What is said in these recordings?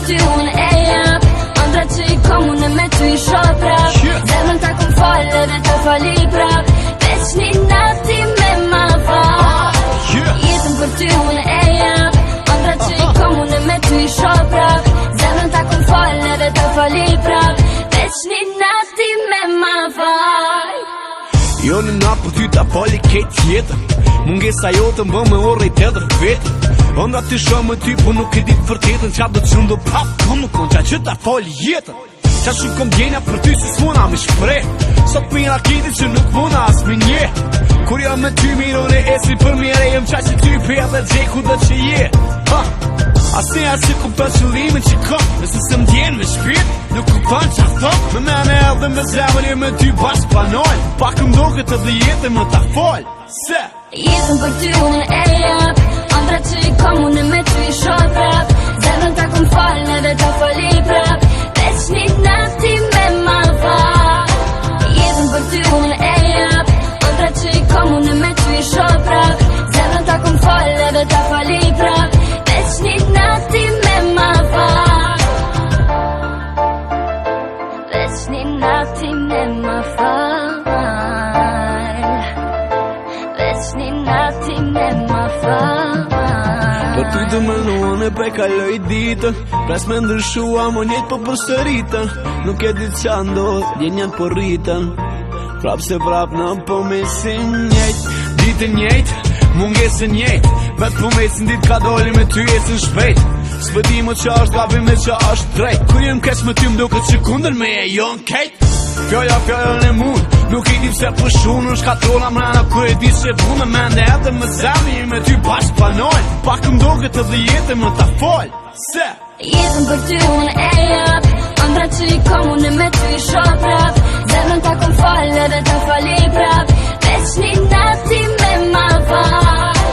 ty unë e jap, ëndra që i kom unë me ty i shoh prap. Zemrën ta kom fal edhe ta fali prap, veç një nati me ma fal. Jetën për ty unë e jap, ëndra që i kom unë me ty i shoh prap. Zemrën ta kom fal edhe ta fali prap, veç një nati me ma fal. Jo në natë për ty ta fali ketë jetën, mungesa jote më me orë i tjetër vetë. Ëndra ti shoh me ty, po nuk e di për tetën, qa do të qëndo prap, kom nuk kon qa që ta fali jetën. Qa shumë kom djenja për ty si s'mona me shprej, sot me jena kiti që nuk mona as me nje. Kur jam me ty mirën e esi për mire, jem qa që ty pe dhe gjeku dhe që je. Asnjëherë si ku për qëllimin që kom, nëse se m'djen me shpirt, nuk kupton qa thom. Me mene edhe me zemër me ty bashkë planojnë, pak m'doket edhe jetën më ta fol. Se jetën për ty unë e jap, ëndra që i kom unë me ty i shoh prap. Zemrën ta kom fal edhe ta fali prap, veç një nati me ma fal. Jetën për ty unë e jap, ëndra që i kom unë me ty i shoh prap. Zemrën ta kom fal edhe ta fali prap, veç një nati me ma fal. Veç një nati me ma fal, veç një nati me ma fal. për ty të mënuan e pe kaloj ditën, pres me ndryshua mo njët po përsëritën. Nuk e dit qa ndodh, djenjat po rritën, prap se prap në po mesin njejt. Ditën njejt, mungesën njejt, vet po mesin dit ka doli me ty ecën shpejt. S'pëdi më qa është gabim me qa është drejt, kur jem keq me ty m'duket që kunder me e jon kejt. Fjallën e mund, nuk i di pse për shunën shkatrona mrena, kur e di se vu me mende edhe me zemri me ty bashkë planojnë, pak m'doket edhe jetën më ta fol. Se jetën për ty unë e jap, ëndra që i kom unë me ty i shoh prap. Zemrën ta kom fal edhe ta fali prap, veç një nati me ma fal.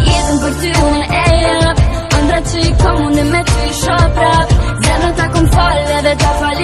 Jetën për ty unë e jap, ëndra që i kom unë me ty i shoh prap. Zemrën ta kom fal edhe ta fali